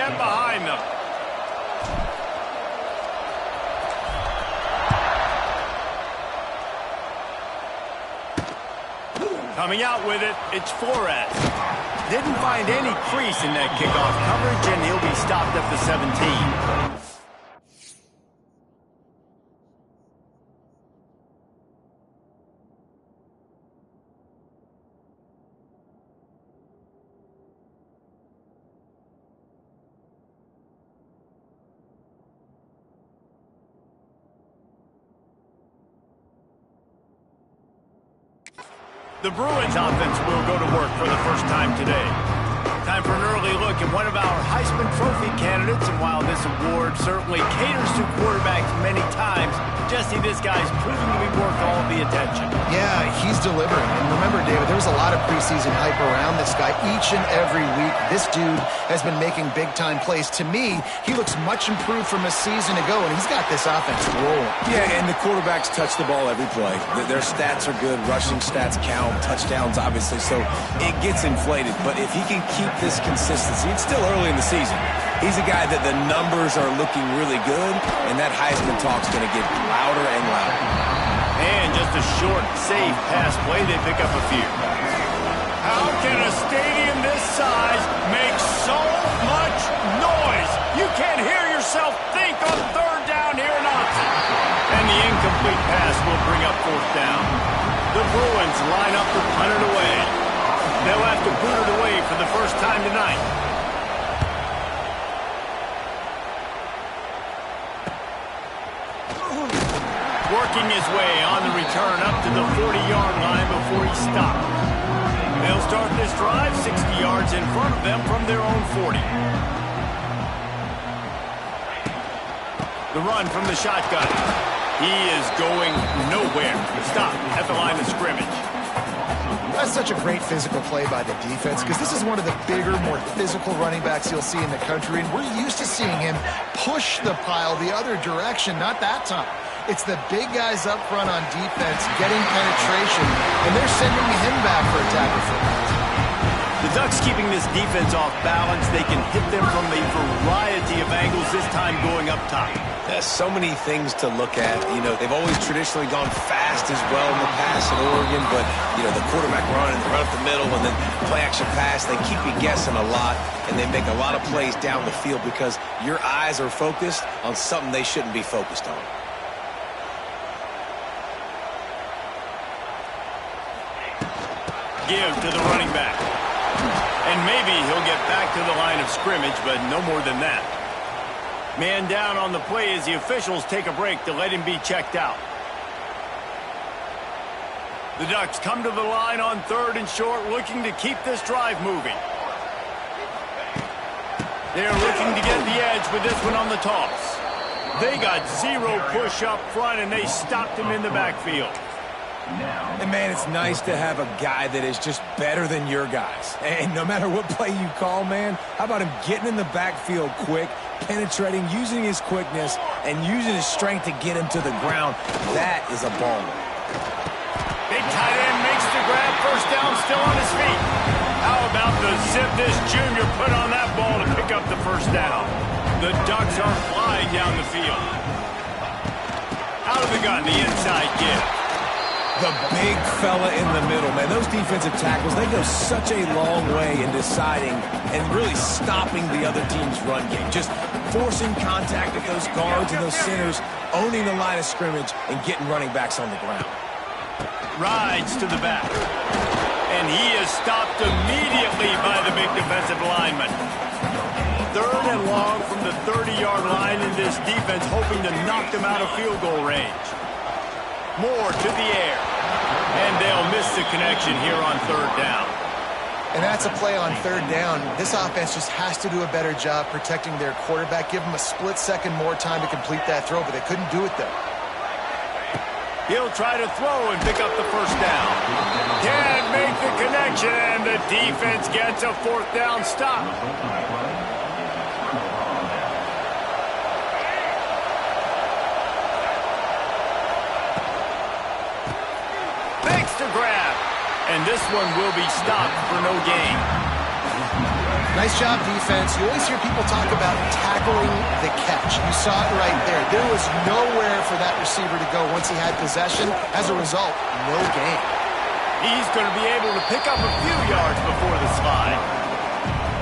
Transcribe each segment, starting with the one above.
get behind them. Coming out with it, it's Flores. Didn't find any crease in that kickoff coverage, and he'll be stopped at the 17. The Bruins offense will go to work for the first time today. Time for an early look at one of our Heisman Trophy candidates, and while this award certainly caters to quarterbacks many times, Jesse, this guy's proving to be worth all the attention. Yeah, he's delivering. And remember, David, there was a lot of preseason hype around this guy. Each and every week, this dude has been making big-time plays. To me, he looks much improved from a season ago, and he's got this offense rolling. Yeah, and the quarterbacks touch the ball every play. Their stats are good. Rushing stats count. Touchdowns, obviously. So it gets inflated. But if he can keep this consistency, it's still early in the season. He's a guy that the numbers are looking really good, and that Heisman talk's going to get louder and louder. And just a short, safe pass play, they pick up a few. How can a stadium this size make so much noise? You can't hear yourself think on third down here in Austin. And the incomplete pass will bring up fourth down. The Bruins line up to punt it away. They'll have to boot it away for the first time tonight. Working his way on the return up to the 40-yard line before he stopped. They'll start this drive 60 yards in front of them from their own 40. The run from the shotgun. He is going nowhere. Stop at the line of scrimmage. That's such a great physical play by the defense because this is one of the bigger, more physical running backs you'll see in the country, and we're used to seeing him push the pile the other direction, not that time. It's the big guys up front on defense getting penetration, and they're sending him back for a tackle for that. The Ducks keeping this defense off balance. They can hit them from a variety of angles, this time going up top. There's so many things to look at. You know, they've always traditionally gone fast as well in the past at Oregon, but, you know, the quarterback run and the run up the middle and then play action pass, they keep you guessing a lot, and they make a lot of plays down the field because your eyes are focused on something they shouldn't be focused on. Give to the running back. And maybe he'll get back to the line of scrimmage, but no more than that. Man down on the play as the officials take a break to let him be checked out. The Ducks come to the line on third and short, looking to keep this drive moving. They're looking to get the edge with this one on the toss. They got zero push up front, and they stopped him in the backfield. And, man, it's nice to have a guy that is just better than your guys. And no matter what play you call, man, how about him getting in the backfield quick, penetrating, using his quickness, and using his strength to get him to the ground? That is a baller. Big tight end makes the grab, first down, still on his feet. How about the zip this junior put on that ball to pick up the first down? The Ducks are flying down the field. Out of the gun, the inside give. The big fella in the middle, man. Those defensive tackles, they go such a long way in deciding and really stopping the other team's run game. Just forcing contact with those guards and those centers, owning the line of scrimmage, and getting running backs on the ground. Rides to the back. And he is stopped immediately by the big defensive lineman. Third and long from the 30-yard line, in this defense hoping to knock them out of field goal range. More to the air. And they'll miss the connection here on third down. And that's a play on third down. This offense just has to do a better job protecting their quarterback. Give them a split second more time to complete that throw, but they couldn't do it there. He'll try to throw and pick up the first down. Can't make the connection, and the defense gets a fourth down stop. Makes the grab, and this one will be stopped for no gain. Nice job, defense. You always hear people talk about tackling the catch. You saw it right there. There was nowhere for that receiver to go once he had possession. As a result, no gain. He's going to be able to pick up a few yards before the slide.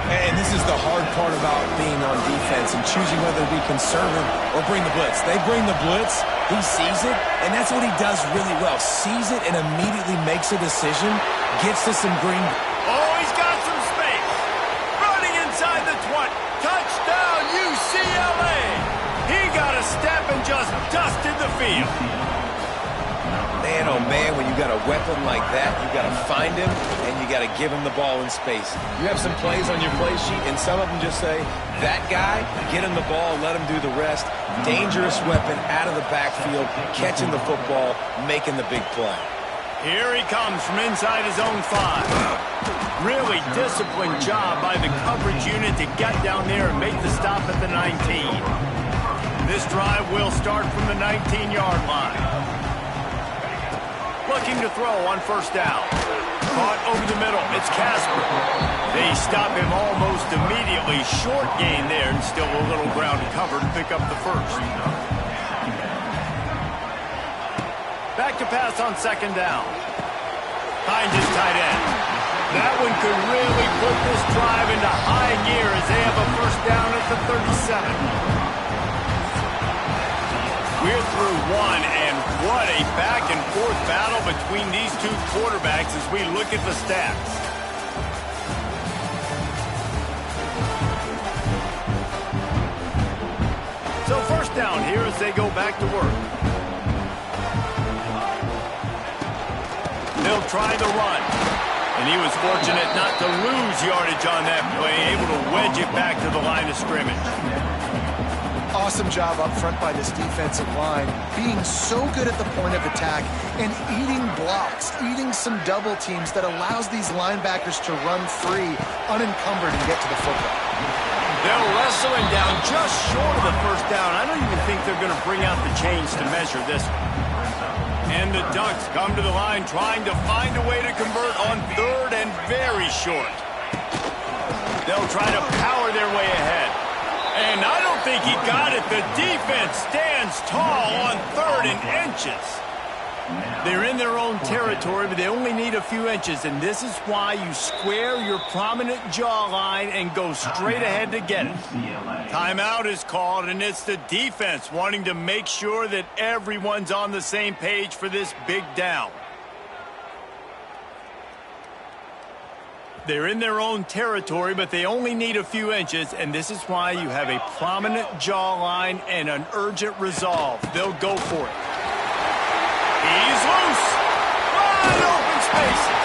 And this is the hard part about being on defense and choosing whether to be conservative or bring the blitz. They bring the blitz, he sees it, and that's what he does really well. Sees it and immediately makes a decision, gets to some green. Oh, he's got some space. Running inside the 20. Touchdown, UCLA. He got a step and just dusted the field. Man, oh man, when you got a weapon like that, you got to find him and you got to give him the ball in space. You have some plays on your play sheet, and some of them just say, that guy, get him the ball, let him do the rest. Dangerous weapon out of the backfield, catching the football, making the big play. Here he comes from inside his own 5. Really disciplined job by the coverage unit to get down there and make the stop at the 19. This drive will start from the 19-yard line. Looking to throw on first down. Caught over the middle. It's Casper. They stop him almost immediately. Short gain there, and still a little ground to cover to pick up the first. Back to pass on second down. Finds his tight end. That one could really put this drive into high gear as they have a first down at the 37. We're through one, and what a back-and-forth battle between these two quarterbacks as we look at the stats. So first down here as they go back to work. They'll try the run. And he was fortunate not to lose yardage on that play, able to wedge it back to the line of scrimmage. Awesome job up front by this defensive line, being so good at the point of attack and eating blocks, eating some double teams that allows these linebackers to run free, unencumbered, and get to the football. They'll wrestle him down just short of the first down. I don't even think they're going to bring out the chains to measure this one. And the Ducks come to the line trying to find a way to convert on third and very short. They'll try to power their way ahead. And I don't think he got it. The defense stands tall on third and inches. They're in their own territory, but they only need a few inches, and this is why you square your prominent jawline and go straight ahead to get it. Timeout is called, and it's the defense wanting to make sure that everyone's on the same page for this big down. They're in their own territory, but they only need a few inches, and this is why you have a prominent jawline and an urgent resolve. They'll go for it. He's loose. Wide open spaces.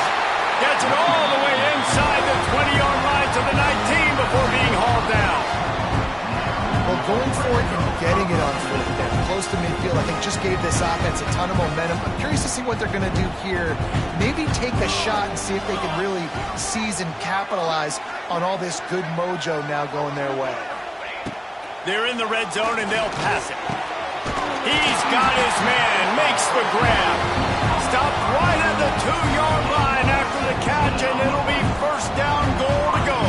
Gets it all the way inside the 20-yard line to the 19 before being hauled down. Well, going for it and getting it on fourth down, close to midfield, I think just gave this offense a ton of momentum. I'm curious to see what they're going to do here. Maybe take a shot and see if they can really seize and capitalize on all this good mojo now going their way. They're in the red zone, and they'll pass it. He's got his man, makes the grab. Stopped right at the 2-yard line after the catch, and it'll be first down, goal to go.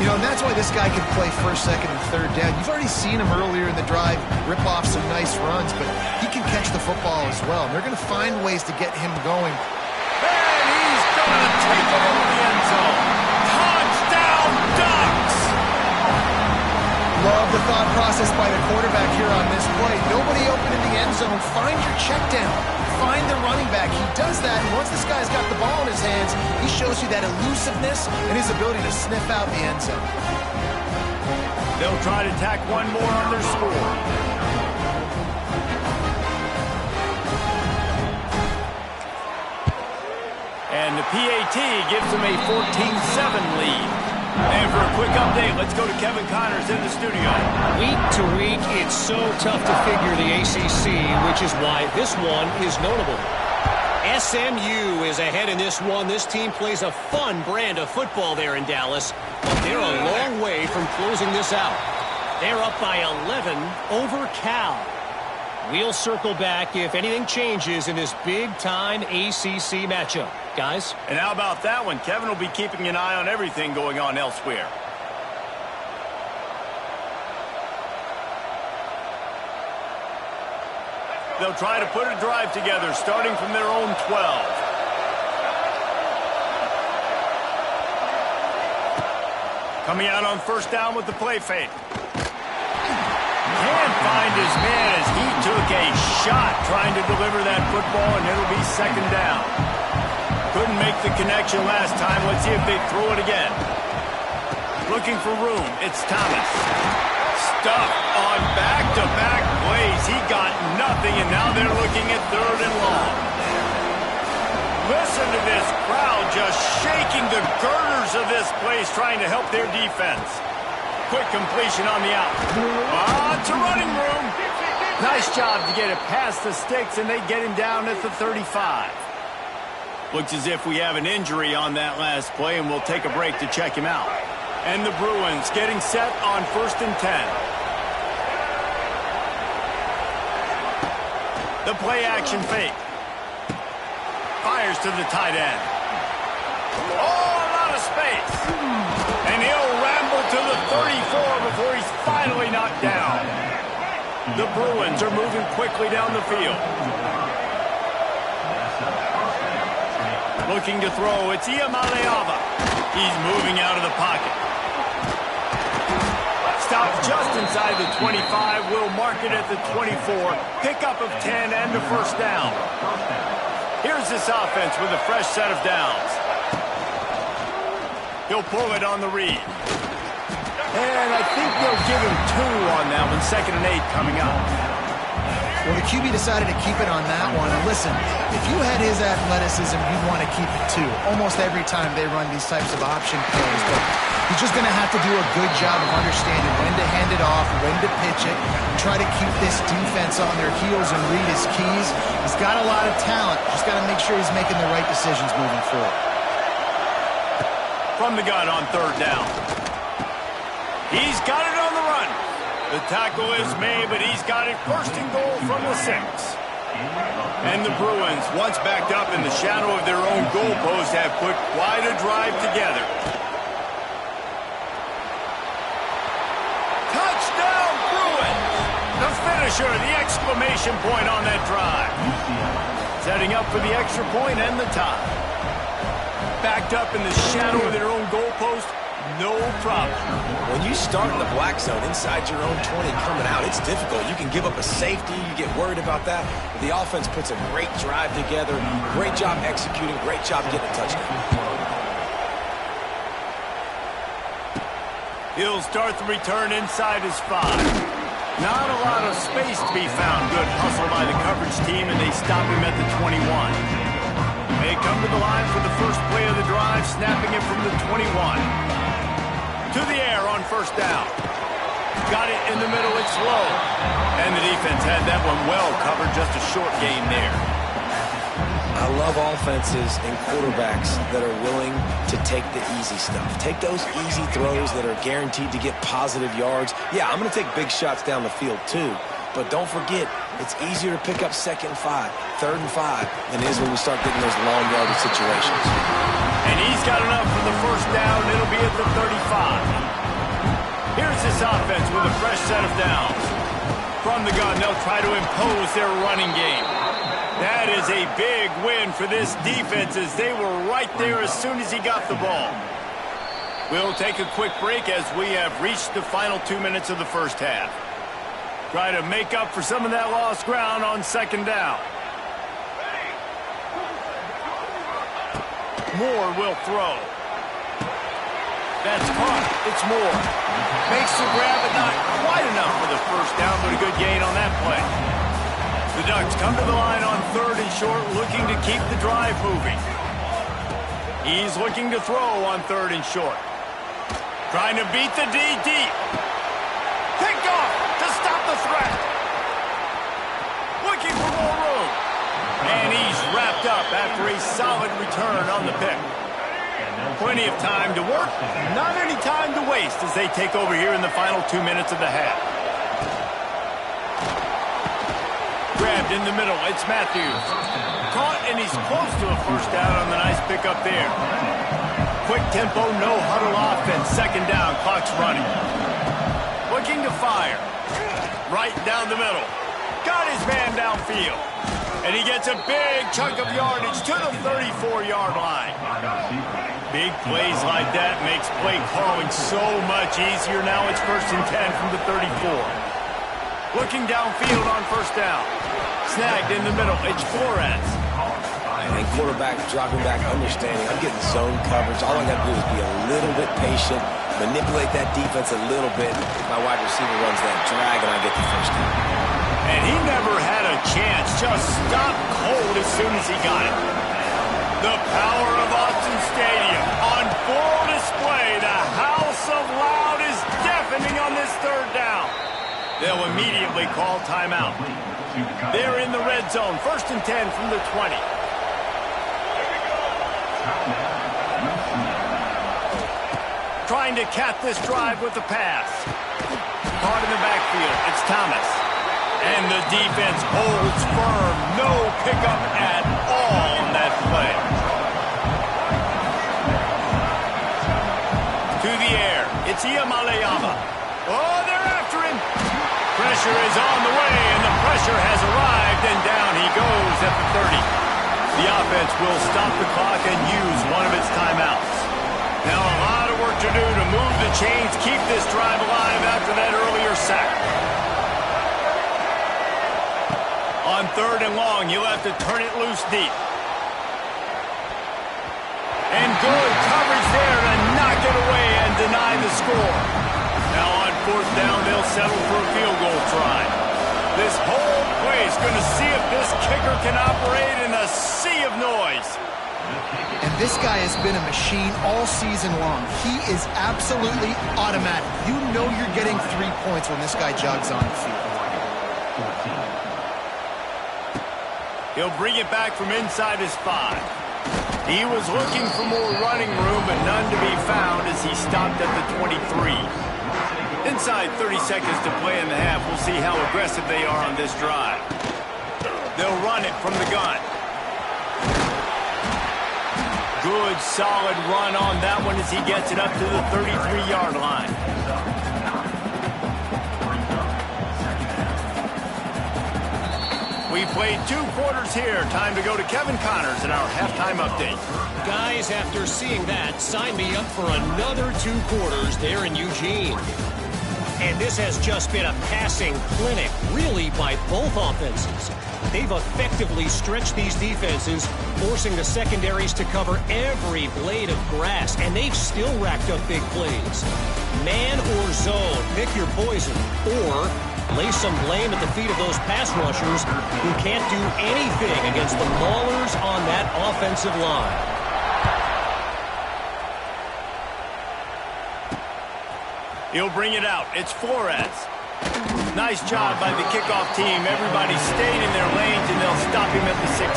You know, and that's why this guy can play first, second, and third down. You've already seen him earlier in the drive rip off some nice runs, but he can catch the football as well. And they're going to find ways to get him going. And he's going to take it into the end zone. Touchdown, Ducks! Love the thought process by the quarterback here on this play. Nobody open in the end zone. Find your check down. Find the running back. He does that, and once this guy's got the ball in his hands, he shows you that elusiveness and his ability to sniff out the end zone. They'll try to tack one more on their score. And the PAT gives them a 14-7 lead. And for a quick update, let's go to Kevin Connors in the studio. Week to week, it's so tough to figure the ACC, which is why this one is notable. SMU is ahead in this one. This team plays a fun brand of football there in Dallas, but they're a long way from closing this out. They're up by 11 over Cal. We'll circle back if anything changes in this big-time ACC matchup. guys. And how about that one? Kevin will be keeping an eye on everything going on elsewhere. They'll try to put a drive together, starting from their own 12. Coming out on first down with the play fake. Can't find his man as he took a shot trying to deliver that football, and it'll be second down. Couldn't make the connection last time. Let's see if they throw it again. Looking for room. It's Thomas. Stuffed on back-to-back plays. He got nothing, and now they're looking at third and long. Listen to this crowd just shaking the girders of this place, trying to help their defense. Quick completion on the out. It's a running room. Nice job to get it past the sticks, and they get him down at the 35. Looks as if we have an injury on that last play, and we'll take a break to check him out. And the Bruins getting set on 1st and 10. The play action fake. Fires to the tight end. Oh, a lot of space. And he'll ramble to the 34 before he's finally knocked down. The Bruins are moving quickly down the field. Looking to throw, it's Iamaleava. He's moving out of the pocket. Stops just inside the 25, will mark it at the 24. Pickup of 10 and a first down. Here's this offense with a fresh set of downs. He'll pull it on the read. And I think they'll give him 2 on that one. 2nd and 8 coming up. Well, the QB decided to keep it on that one. And listen, if you had his athleticism, you'd want to keep it too. Almost every time they run these types of option plays. But he's just going to have to do a good job of understanding when to hand it off, when to pitch it, try to keep this defense on their heels and read his keys. He's got a lot of talent. Just got to make sure he's making the right decisions moving forward. From the gun on 3rd down. He's got it on the run. The tackle is made, but he's got it 1st and goal from the 6. And the Bruins, once backed up in the shadow of their own goalpost, have put quite a drive together. Touchdown, Bruins! The finisher, the exclamation point on that drive. Setting up for the extra point and the tie. Backed up in the shadow of their own goalpost, no problem. When you start in the black zone inside your own 20 coming out, it's difficult. You can give up a safety. You get worried about that. The offense puts a great drive together. Great job executing. Great job getting a touchdown. He'll start the return inside his 5. Not a lot of space to be found. Good hustle by the coverage team, and they stop him at the 21. They come to the line for the first play of the drive, snapping it from the 21. To the air on 1st down. Got it in the middle, it's low. And the defense had that one well covered, just a short gain there. I love offenses and quarterbacks that are willing to take the easy stuff. Take those easy throws that are guaranteed to get positive yards. Yeah, I'm going to take big shots down the field too. But don't forget, it's easier to pick up 2nd and 5, 3rd and 5 than it is when we start getting those long yardage situations. And he's got enough for the first down. It'll be at the 35. Here's this offense with a fresh set of downs. From the gun, they'll try to impose their running game. That is a big win for this defense, as they were right there as soon as he got the ball. We'll take a quick break as we have reached the final 2 minutes of the first half. Try to make up for some of that lost ground on 2nd down. Moore will throw. That's caught. It's Moore. Makes the grab, but not quite enough for the first down, but a good gain on that play. The Ducks come to the line on 3rd and short, looking to keep the drive moving. He's looking to throw on 3rd and short. Trying to beat the D deep. Picked off to stop the threat. Looking for more room. And he's wrapped up after a solid return on the pick. Plenty of time to work, not any time to waste as they take over here in the final 2 minutes of the half. Grabbed in the middle, it's Matthews. caught, and he's close to a first down on the nice pickup there. Quick tempo, no huddle offense. Second down, clock's running. Looking to fire. Right down the middle. Got his man downfield. And he gets a big chunk of yardage to the 34-yard line. Big plays like that makes play calling so much easier. Now it's 1st and 10 from the 34. Looking downfield on first down. Snagged in the middle. It's Flores. And quarterback dropping back, understanding. I'm getting zone coverage. All I got to do is be a little bit patient, manipulate that defense a little bit. My wide receiver runs that drag, and I get the first down. And he never had a chance. Just stopped cold as soon as he got it. The power of Austin Stadium on full display. The house of loud is deafening on this third down. They'll immediately call timeout. They're in the red zone. 1st and 10 from the 20. Trying to cap this drive with the pass. Caught in the backfield. It's Thomas. And the defense holds firm. No pickup at all on that play. To the air. It's Iamaleyama. Oh, they're after him. Pressure is on the way, and the pressure has arrived, and down he goes at the 30. The offense will stop the clock and use one of its timeouts. Now a lot of work to do to move the chains, keep this drive alive after that earlier sack. On 3rd and long, you'll have to turn it loose deep. And good coverage there to knock it away and deny the score. Now on 4th down, they'll settle for a field goal try. This whole place going to see if this kicker can operate in a sea of noise. And this guy has been a machine all season long. He is absolutely automatic. You know you're getting 3 points when this guy jogs on the field. He'll bring it back from inside his 5. He was looking for more running room, but none to be found as he stopped at the 23. Inside 30 seconds to play in the half. We'll see how aggressive they are on this drive. They'll run it from the gun. Good, solid run on that one as he gets it up to the 33-yard line. We played 2 quarters here. Time to go to Kevin Connors in our halftime update. Guys, after seeing that, sign me up for another 2 quarters there in Eugene. And this has just been a passing clinic, really, by both offenses. They've effectively stretched these defenses, forcing the secondaries to cover every blade of grass, and they've still racked up big plays. Man or zone, pick your poison, or lay some blame at the feet of those pass rushers who can't do anything against the maulers on that offensive line. He'll bring it out. It's Flores. Nice job by the kickoff team. Everybody stayed in their lanes, and they'll stop him at the 16.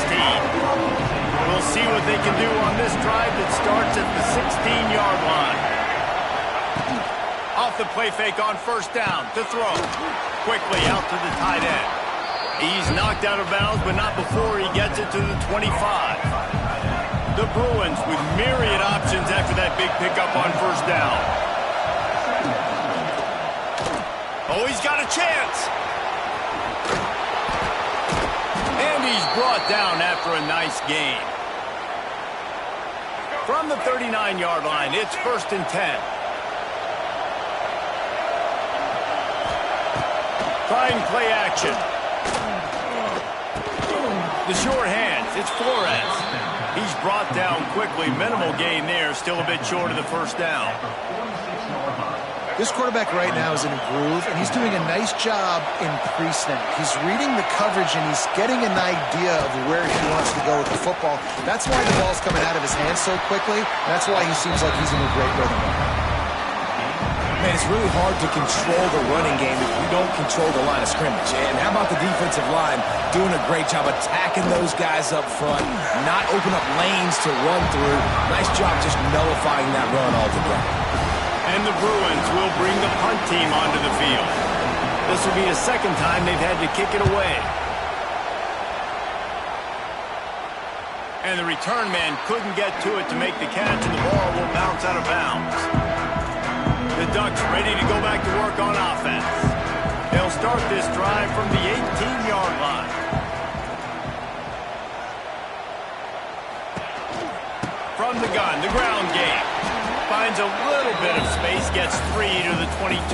We'll see what they can do on this drive that starts at the 16-yard line. Off the play fake on 1st down to throw. Quickly out to the tight end. He's knocked out of bounds, but not before he gets it to the 25. The Bruins with myriad options after that big pickup on 1st down. Oh, he's got a chance. And he's brought down after a nice gain. From the 39-yard line, it's 1st and 10. Trying play action. The short hands, it's Flores. He's brought down quickly. Minimal gain there, still a bit short of the 1st down. This quarterback right now is in a groove, and he's doing a nice job in pre-snap. He's reading the coverage, and he's getting an idea of where he wants to go with the football. That's why the ball's coming out of his hands so quickly. That's why he seems like he's in a great rhythm. Man, it's really hard to control the running game if you don't control the line of scrimmage. And how about the defensive line doing a great job attacking those guys up front, not open up lanes to run through. Nice job just nullifying that run altogether. And the Bruins will bring the punt team onto the field. This will be a second time they've had to kick it away. And the return man couldn't get to it to make the catch, and the ball will bounce out of bounds. The Ducks ready to go back to work on offense. They'll start this drive from the 18-yard line. From the gun, the ground game. Finds a little bit of space, gets 3 to the 22.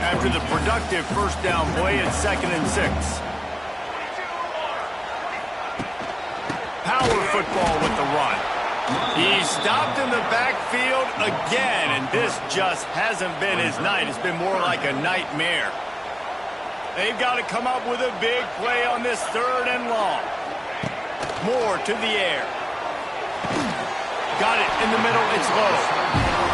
After the productive first down play, it's 2nd and 6. Power football with the run. He's stopped in the backfield again, and this just hasn't been his night. It's been more like a nightmare. They've got to come up with a big play on this 3rd and long. Moore to the air. Got it in the middle. It's low.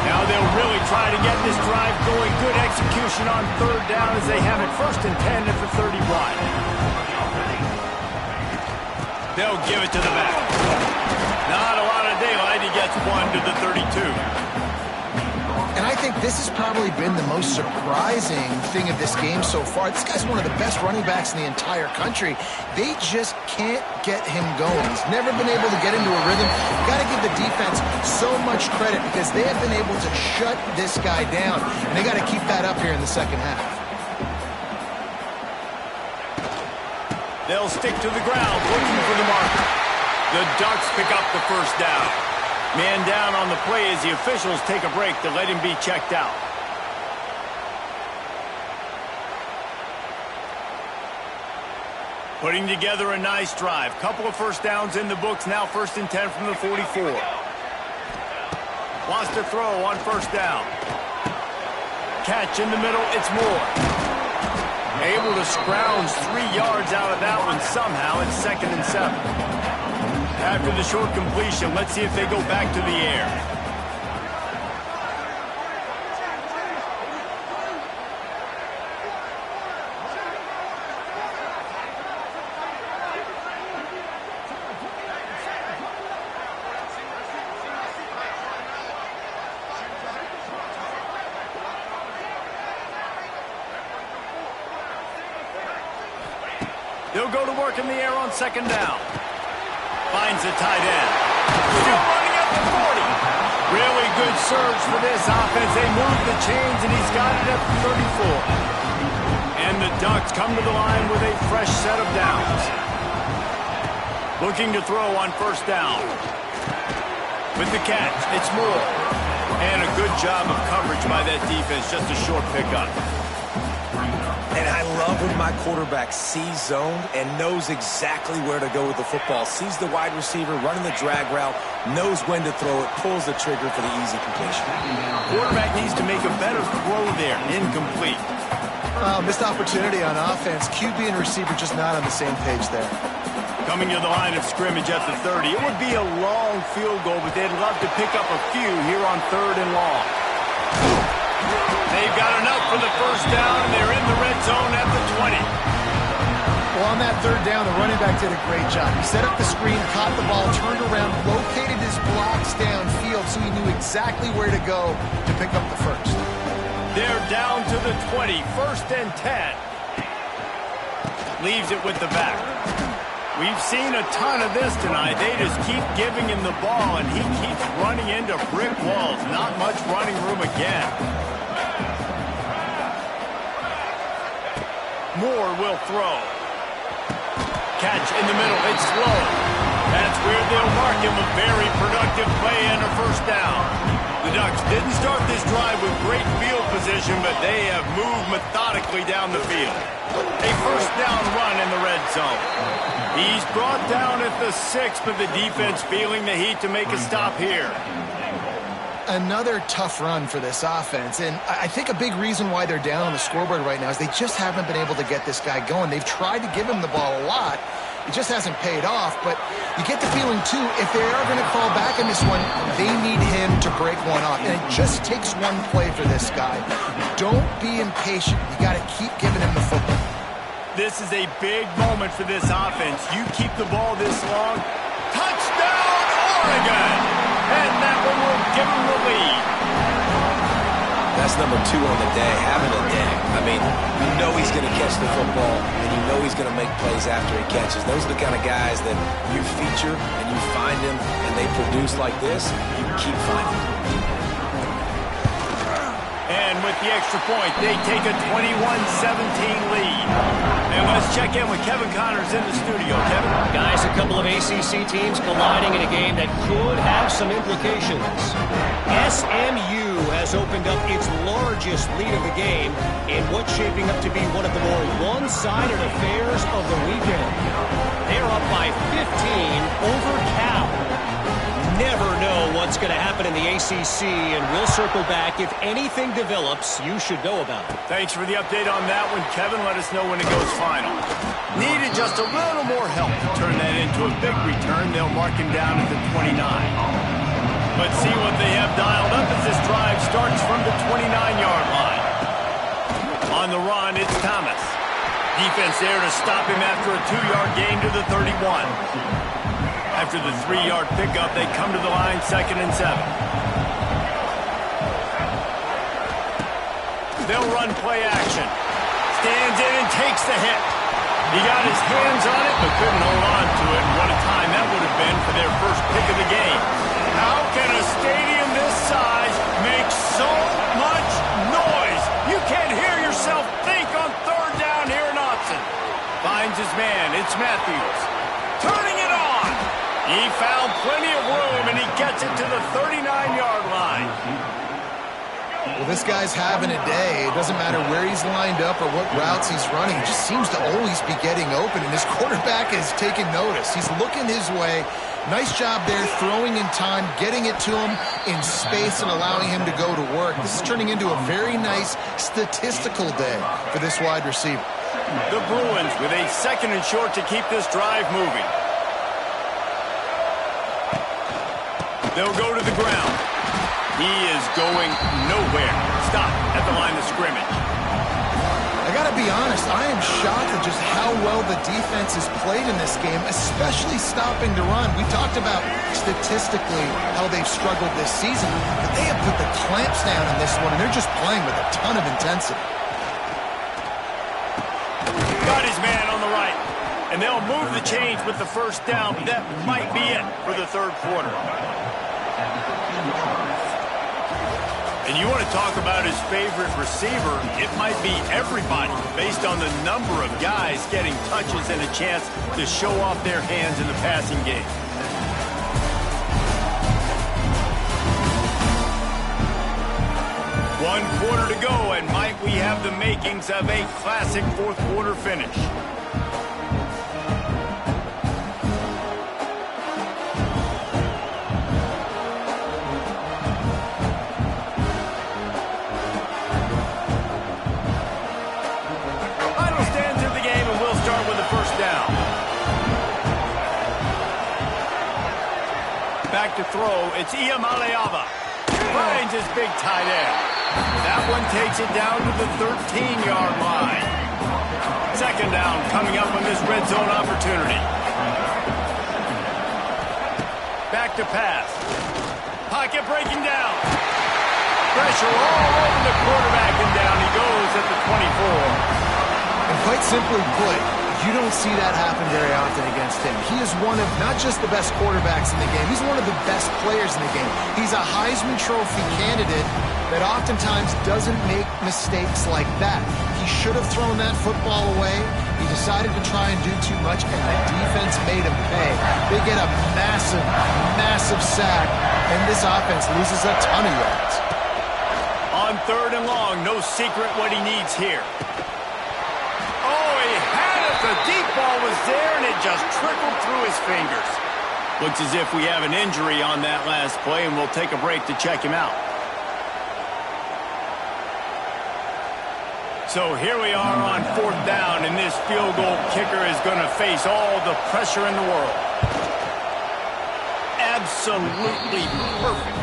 Now they'll really try to get this drive going. Good execution on 3rd down as they have it 1st and 10 at the 31. They'll give it to the back. Not a lot of daylight. He gets 1 to the 32. And I think this has probably been the most surprising thing of this game so far. This guy's one of the best running backs in the entire country. They just can't get him going. He's never been able to get into a rhythm. You've got to give the defense so much credit because they have been able to shut this guy down. And they got to keep that up here in the second half. They'll stick to the ground, looking for the marker. The Ducks pick up the first down. Man down on the play as the officials take a break to let him be checked out. Putting together a nice drive. Couple of first downs in the books. Now 1st and 10 from the 44. Wants to throw on 1st down. Catch in the middle. It's Moore. Able to scrounge 3 yards out of that one somehow. It's 2nd and 7. After the short completion, let's see if they go back to the air. They'll go to work in the air on 2nd down. Finds the tight end. Still running at the 40. Really good surge for this offense. They move the chains, and he's got it at the 34. And the Ducks come to the line with a fresh set of downs. Looking to throw on 1st down. With the catch, it's Moore. And a good job of coverage by that defense. Just a short pickup. And I love when my quarterback sees zone and knows exactly where to go with the football. Sees the wide receiver running the drag route, knows when to throw it, pulls the trigger for the easy completion. Quarterback needs to make a better throw there. Incomplete. Missed opportunity on offense. QB and receiver just not on the same page there. Coming to the line of scrimmage at the 30. It would be a long field goal, but they'd love to pick up a few here on 3rd and long. They've got enough for the first down, and they're in the red zone at the 20. Well, on that 3rd down, the running back did a great job. He set up the screen, caught the ball, turned around, located his blocks downfield so he knew exactly where to go to pick up the first. They're down to the 20, 1st and 10. Leaves it with the back. We've seen a ton of this tonight. They just keep giving him the ball, and he keeps running into brick walls. Not much running room again. Moore will throw. Catch in the middle. It's slow. That's where they'll mark him. A very productive play and a 1st down. The Ducks didn't start this drive with great field position, but they have moved methodically down the field. A 1st down run in the red zone. He's brought down at the 6, but the defense feeling the heat to make a stop here. Another tough run for this offense, and I think a big reason why they're down on the scoreboard right now is they just haven't been able to get this guy going. They've tried to give him the ball a lot. It just hasn't paid off, but you get the feeling, too, if they are going to call back in this one, they need him to break one off, and it just takes one play for this guy. Don't be impatient. You got to keep giving him the football. This is a big moment for this offense. You keep the ball this long. Touchdown, Oregon! And that one will give them the lead. That's number 2 on the day, having a day. I mean, you know he's going to catch the football, and you know he's going to make plays after he catches. Those are the kind of guys that you feature and you find them, and they produce like this, you keep finding them. And with the extra point, they take a 21-17 lead. And let's check in with Kevin Connors in the studio. Kevin? Guys, a couple of ACC teams colliding in a game that could have some implications. SMU has opened up its largest lead of the game in what's shaping up to be one of the more one-sided affairs of the weekend. They're up by 15 over Cal. Never know what's going to happen in the ACC, and we'll circle back. If anything develops, you should know about it. Thanks for the update on that one, Kevin. Let us know when it goes final. Needed just a little more help to turn that into a big return. They'll mark him down at the 29. Let's see what they have dialed up as this drive starts from the 29-yard line. On the run, it's Thomas. Defense there to stop him after a 2-yard gain to the 31. After the 3-yard pickup, they come to the line 2nd and 7. They'll run play action. Stands in and takes the hit. He got his hands on it, but couldn't hold on to it. What a time that would have been for their first pick of the game. How can a stadium this size make so much noise? You can't hear yourself think on 3rd down here in Austin. Finds his man. It's Matthews. Turning it on. He found plenty of room, and he gets it to the 39-yard line. Well, this guy's having a day. It doesn't matter where he's lined up or what routes he's running. He just seems to always be getting open, and his quarterback is taking notice. He's looking his way. Nice job there, throwing in time, getting it to him in space and allowing him to go to work. This is turning into a very nice statistical day for this wide receiver. The Bruins with a 2nd and short to keep this drive moving. They'll go to the ground. He is going nowhere. Stop at the line of scrimmage. I got to be honest, I am shocked at just how well the defense has played in this game, especially stopping the run. We talked about statistically how they've struggled this season, but they have put the clamps down in this one, and they're just playing with a ton of intensity. Got his man on the right, and they'll move the chains with the 1st down. That might be it for the 3rd quarter. And you want to talk about his favorite receiver, it might be everybody based on the number of guys getting touches and a chance to show off their hands in the passing game. One quarter to go, and might we have the makings of a classic 4th quarter finish. Back to throw, it's Iamaleava. Finds his big tight end. That one takes it down to the 13-yard line. 2nd down coming up on this red zone opportunity. Back to pass. Pocket breaking down. Pressure all over the quarterback, and down he goes at the 24. And quite simply put, you don't see that happen very often against him. He is one of not just the best quarterbacks in the game, he's one of the best players in the game. He's a Heisman Trophy candidate that oftentimes doesn't make mistakes like that. He should have thrown that football away. He decided to try and do too much, and the defense made him pay. They get a massive, massive sack, and this offense loses a ton of yards. On 3rd and long, no secret what he needs here. The deep ball was there, and it just trickled through his fingers. Looks as if we have an injury on that last play, and we'll take a break to check him out. So here we are on 4th down, and this field goal kicker is going to face all the pressure in the world. Absolutely perfect.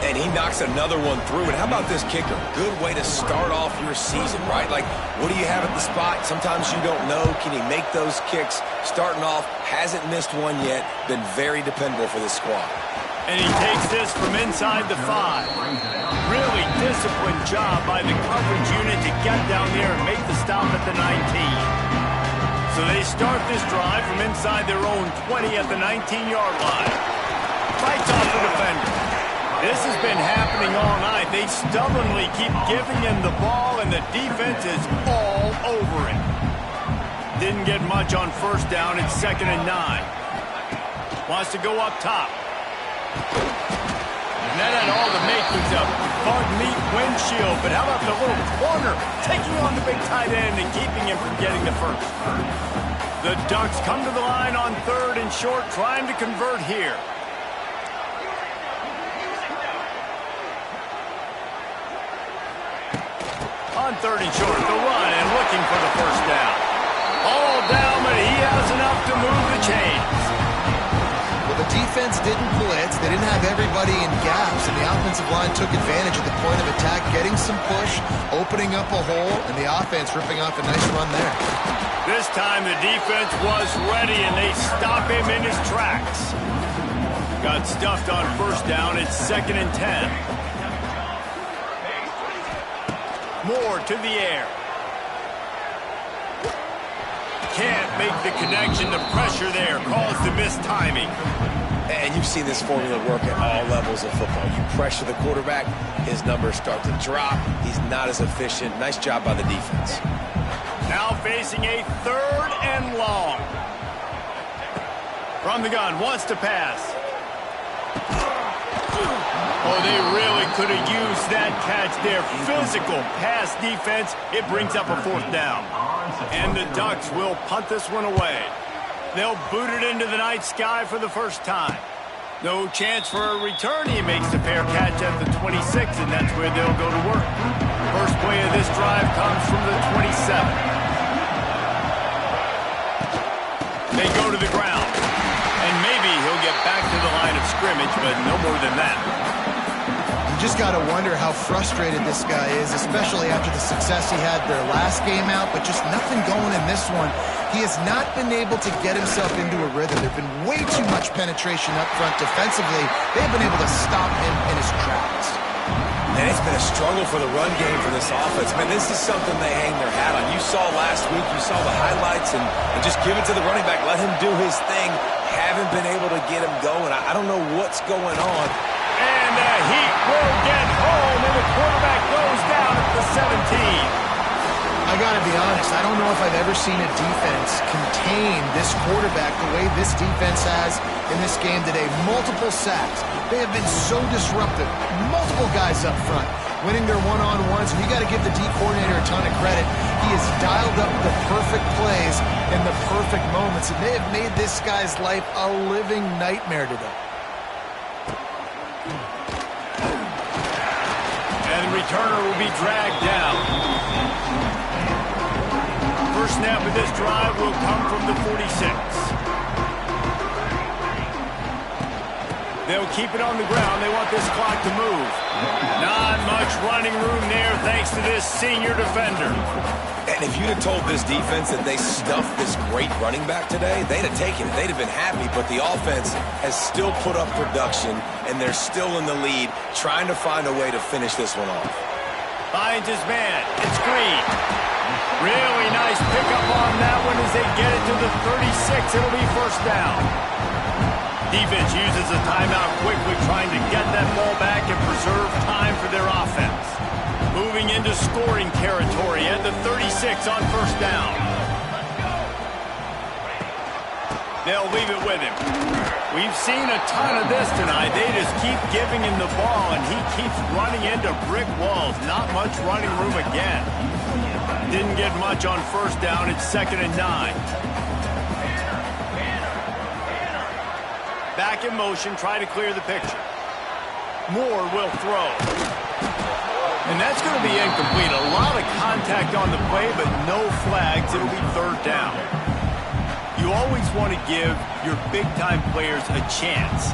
And he knocks another one through. And how about this kicker? Good way to start off your season, right? Like, what do you have at the spot? Sometimes you don't know. Can he make those kicks? Starting off, hasn't missed one yet. Been very dependable for this squad. And he takes this from inside the 5. Really disciplined job by the coverage unit to get down there and make the stop at the 19. So they start this drive from inside their own 20 at the 19-yard line. Fights off the defender. This has been happening all night. They stubbornly keep giving him the ball, and the defense is all over it. Didn't get much on first down. It's 2nd and 9. Wants to go up top. And that had all the makings of bug meat windshield. But how about the little corner taking on the big tight end and keeping him from getting the first? The Ducks come to the line on 3rd and short, trying to convert here. On 3rd and short, the run and looking for the first down. All down, but he has enough to move the chains. Well, the defense didn't blitz. They didn't have everybody in gaps, and the offensive line took advantage of the point of attack, getting some push, opening up a hole, and the offense ripping off a nice run there. This time the defense was ready, and they stop him in his tracks. Got stuffed on first down. It's 2nd and 10. Moore to the air. Can't make the connection. The pressure there caused the mistiming. And you've seen this formula work at all levels of football. You pressure the quarterback, his numbers start to drop. He's not as efficient. Nice job by the defense. Now facing a 3rd and long. From the gun, wants to pass. Oh, they really could have used that catch there. Physical pass defense. It brings up a 4th down. And the Ducks will punt this one away. They'll boot it into the night sky for the first time. No chance for a return. He makes the fair catch at the 26, and that's where they'll go to work. First play of this drive comes from the 27. They go to the ground. And maybe he'll get back to the line of scrimmage, but no more than that. You just got to wonder how frustrated this guy is, especially after the success he had their last game out, but just nothing going in this one. He has not been able to get himself into a rhythm. There's been way too much penetration up front defensively. They've been able to stop him in his tracks. And it's been a struggle for the run game for this offense. Man, this is something they hang their hat on. You saw last week, you saw the highlights, and just give it to the running back. Let him do his thing. Haven't been able to get him going. I don't know what's going on. And the Heat will get home, and the quarterback goes down at the 17. I got to be honest, I don't know if I've ever seen a defense contain this quarterback the way this defense has in this game today. Multiple sacks. They have been so disruptive. Multiple guys up front winning their one-on-ones, and you got to give the D coordinator a ton of credit. He has dialed up the perfect plays and the perfect moments, and they have made this guy's life a living nightmare today. And the returner will be dragged down. First snap of this drive will come from the 46. They'll keep it on the ground. They want this clock to move. Not much running room there thanks to this senior defender. And if you'd have told this defense that they stuffed this great running back today, they'd have taken it. They'd have been happy, but the offense has still put up production, and they're still in the lead, trying to find a way to finish this one off. Finds his man. It's Green. Really nice pickup on that one as they get it to the 36. It'll be first down. Defense uses a timeout quickly, trying to get that ball back and preserve time for their offense. Moving into scoring territory at the 36 on first down. They'll leave it with him. We've seen a ton of this tonight. They just keep giving him the ball, and he keeps running into brick walls. Not much running room again. Didn't get much on first down. It's 2nd and 9. Back in motion, try to clear the picture. Moore will throw. And that's going to be incomplete. A lot of contact on the play, but no flags. It'll be 3rd down. You always want to give your big-time players a chance.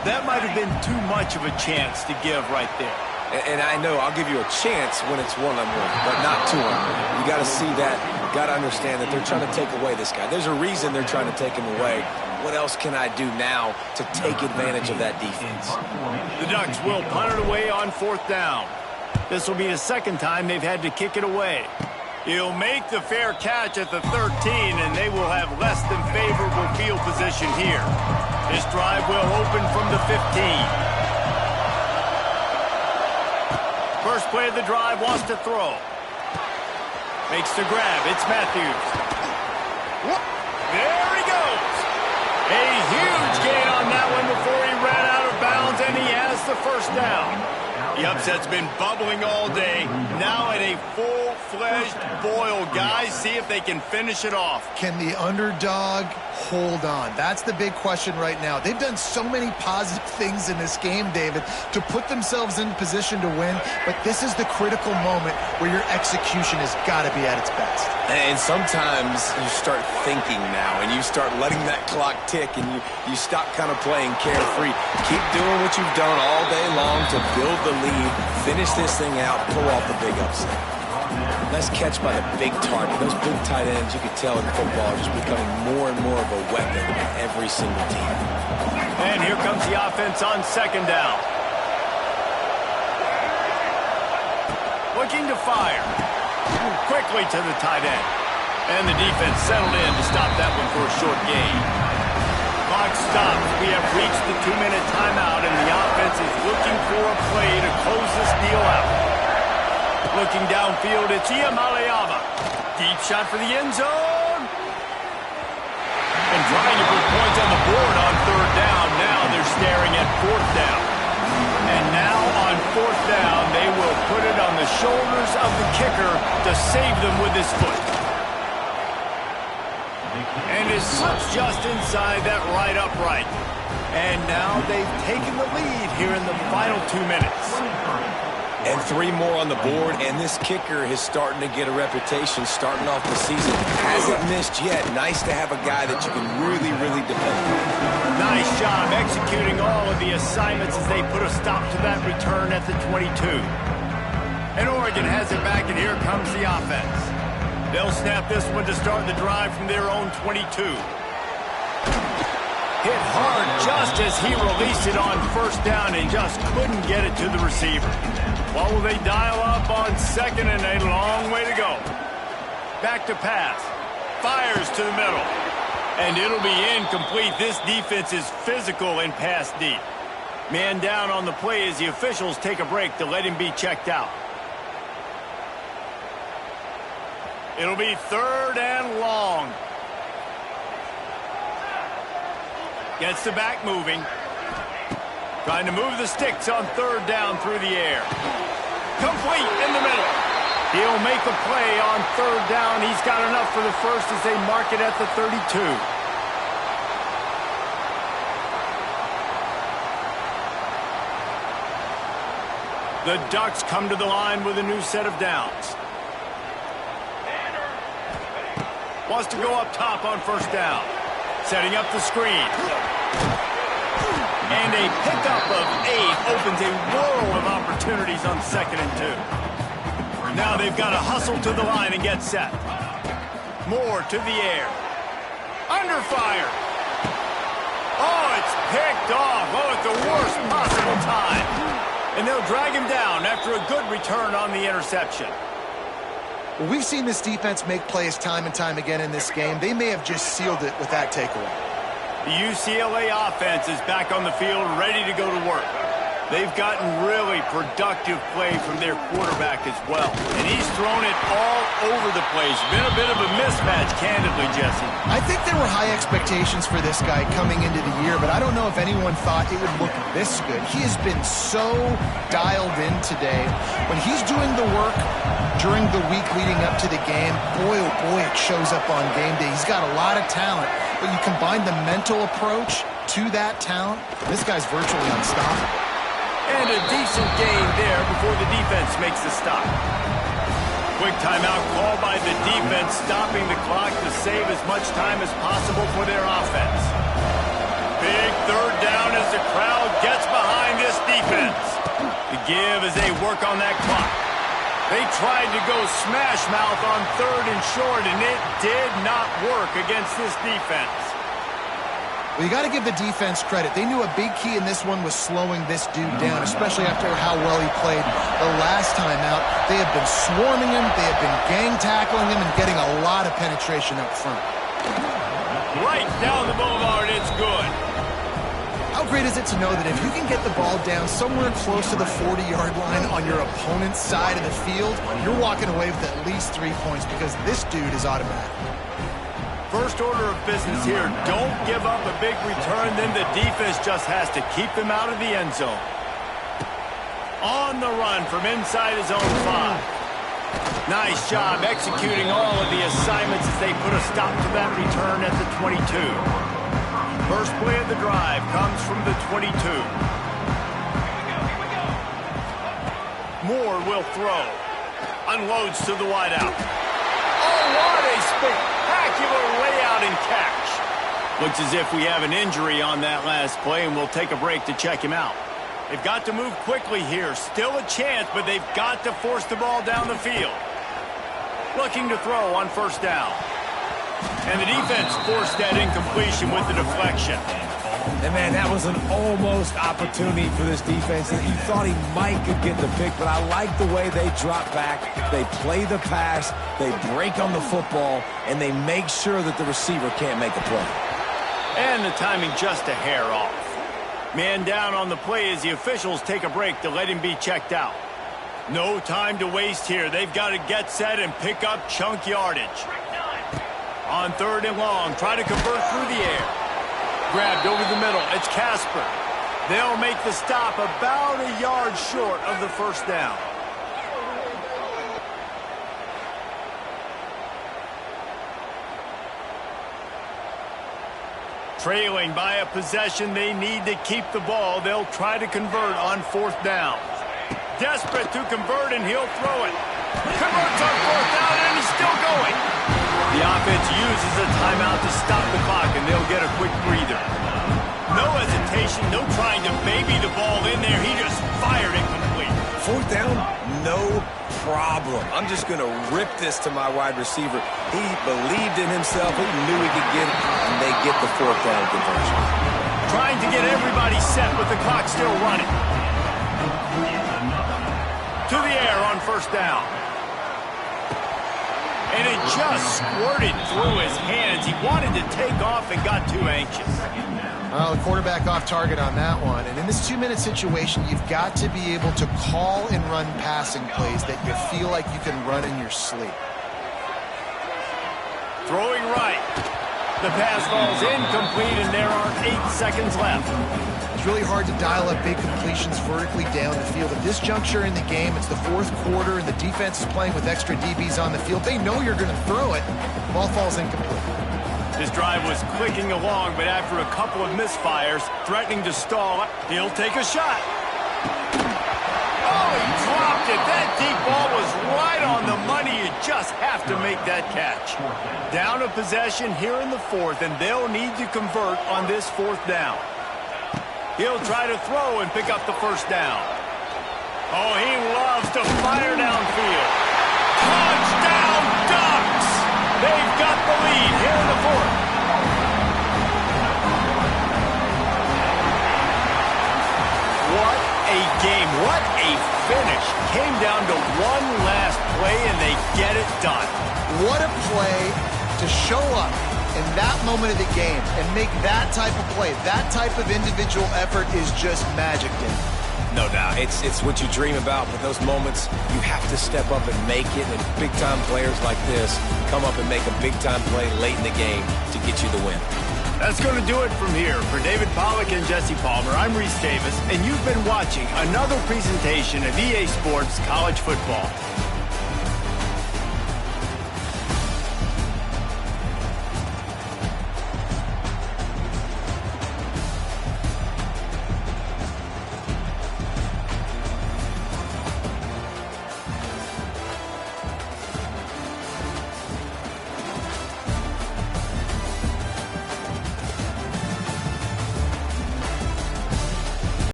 That might have been too much of a chance to give right there. And I know I'll give you a chance when it's one-on-one, but not two-on-one. You got to see that. Got to understand that they're trying to take away this guy. There's a reason they're trying to take him away. What else can I do now to take advantage of that defense? The Ducks will punt it away on 4th down. This will be the second time they've had to kick it away. He'll make the fair catch at the 13, and they will have less than favorable field position here. This drive will open from the 15. First play of the drive, wants to throw. Makes the grab. It's Matthews. There he goes. A huge gain on that one before he ran out of bounds, and he has the first down. The upset's been bubbling all day. Now at a full-fledged boil. Guys, see if they can finish it off. Can the underdog hold on? That's the big question right now. They've done so many positive things in this game, David, to put themselves in position to win, but this is the critical moment where your execution has got to be at its best. And sometimes you start thinking now, and you start letting that clock tick, and you stop kind of playing carefree. Keep doing what you've done all day long to build the lead, finish this thing out, pull off the big upset. Nice catch by the big target. Those big tight ends, you can tell in football, are just becoming more and more of a weapon in every single team. And here comes the offense on second down. Looking to fire. Quickly to the tight end. And the defense settled in to stop that one for a short gain. Clock stops. We have reached the 2-minute timeout, and the offense is looking for a play to close this deal out. Looking downfield, it's Iamaleava. Deep shot for the end zone. And trying to put points on the board on third down. Now they're staring at fourth down. And now on fourth down, they will put it on the shoulders of the kicker to save them with his foot. And it slips just inside that right upright. And now they've taken the lead here in the final 2 minutes. And 3 more on the board, and this kicker is starting to get a reputation starting off the season. Hasn't missed yet. Nice to have a guy that you can really, really depend on. Nice job executing all of the assignments as they put a stop to that return at the 22. And Oregon has it back, and here comes the offense. They'll snap this one to start the drive from their own 22. Hit hard just as he released it on first down and just couldn't get it to the receiver. What will they dial up on second, and a long way to go. Back to pass. Fires to the middle. And it'll be incomplete. This defense is physical and pass deep. Man down on the play as the officials take a break to let him be checked out. It'll be third and long. Gets the back moving. Trying to move the sticks on third down through the air. Complete in the middle. He'll make a play on third down. He's got enough for the first as they mark it at the 32. The Ducks come to the line with a new set of downs. Wants to go up top on first down. Setting up the screen. And a pickup of 8 opens a world of opportunities on 2nd and 2. Now they've got to hustle to the line and get set. Moore to the air. Under fire. Oh, it's picked off. Oh, at the worst possible time. And they'll drag him down after a good return on the interception. Well, we've seen this defense make plays time and time again in this game. They may have just sealed it with that takeaway. The UCLA offense is back on the field, ready to go to work. They've gotten really productive play from their quarterback as well. And he's thrown it all over the place. Been a bit of a mismatch, candidly, Jesse. I think there were high expectations for this guy coming into the year, but I don't know if anyone thought it would look this good. He has been so dialed in today. When he's doing the work during the week leading up to the game, boy, oh boy, it shows up on game day. He's got a lot of talent, but you combine the mental approach to that talent, this guy's virtually unstoppable. And a decent gain there before the defense makes the stop. Quick timeout called by the defense, stopping the clock to save as much time as possible for their offense. Big third down as the crowd gets behind this defense. The give as they work on that clock. They tried to go smash mouth on 3rd and short, and it did not work against this defense. Well, you got to give the defense credit. They knew a big key in this one was slowing this dude down, especially after how well he played the last time out. They have been swarming him, they have been gang tackling him, and getting a lot of penetration up front. Right down the boulevard, it's good. How great is it to know that if you can get the ball down somewhere close to the 40-yard line on your opponent's side of the field, you're walking away with at least 3 points because this dude is automatic. First order of business here, don't give up a big return, then the defense just has to keep them out of the end zone. On the run from inside his own 5. Nice job executing all of the assignments as they put a stop to that return at the 22. First play of the drive comes from the 22. Moore will throw. Unloads to the wideout. Oh, what a spectacular layout and catch. Looks as if we have an injury on that last play, and we'll take a break to check him out. They've got to move quickly here. Still a chance, but they've got to force the ball down the field. Looking to throw on first down. And the defense forced that incompletion with the deflection. And, man, that was an almost opportunity for this defense. You thought he might could get the pick, but I like the way they drop back. They play the pass, they break on the football, and they make sure that the receiver can't make a play. And the timing just a hair off. Man down on the play as the officials take a break to let him be checked out. No time to waste here. They've got to get set and pick up chunk yardage. On third and long, try to convert through the air. Grabbed over the middle. It's Casper. They'll make the stop about a yard short of the first down. Trailing by a possession, they need to keep the ball. They'll try to convert on fourth down. Desperate to convert, and he'll throw it. Converts on fourth down, and he's still going. The offense uses a timeout to stop the clock, and they'll get a quick breather. No hesitation, no trying to baby the ball in there. He just fired it complete. Fourth down, no problem. I'm just going to rip this to my wide receiver. He believed in himself. He knew he could get it, and they get the fourth down conversion. Trying to get everybody set with the clock still running. To the air on first down. And it just squirted through his hands. He wanted to take off and got too anxious. Well, the quarterback off target on that one. And in this 2-minute situation, you've got to be able to call and run passing plays that you feel like you can run in your sleep. Throwing right. The pass falls incomplete, and there are 8 seconds left. It's really hard to dial up big completions vertically down the field. At this juncture in the game, it's the fourth quarter, and the defense is playing with extra DBs on the field. They know you're going to throw it. The ball falls incomplete. This drive was clicking along, but after a couple of misfires, threatening to stall, he'll take a shot. Oh, he dropped it. That deep ball was right on the money. You just have to make that catch. Down a possession here in the fourth, and they'll need to convert on this fourth down. He'll try to throw and pick up the first down. Oh, he loves to fire downfield. Touchdown, Ducks! They've got the lead here in the fourth. What a game. What a finish. Came down to one last play, and they get it done. What a play to show up in that moment of the game and make that type of play. That type of individual effort is just magic, Dan. No doubt. It's what you dream about, but those moments, you have to step up and make it, and big-time players like this come up and make a big-time play late in the game to get you the win. That's going to do it from here. For David Pollack and Jesse Palmer, I'm Reese Davis, and you've been watching another presentation of EA Sports College Football.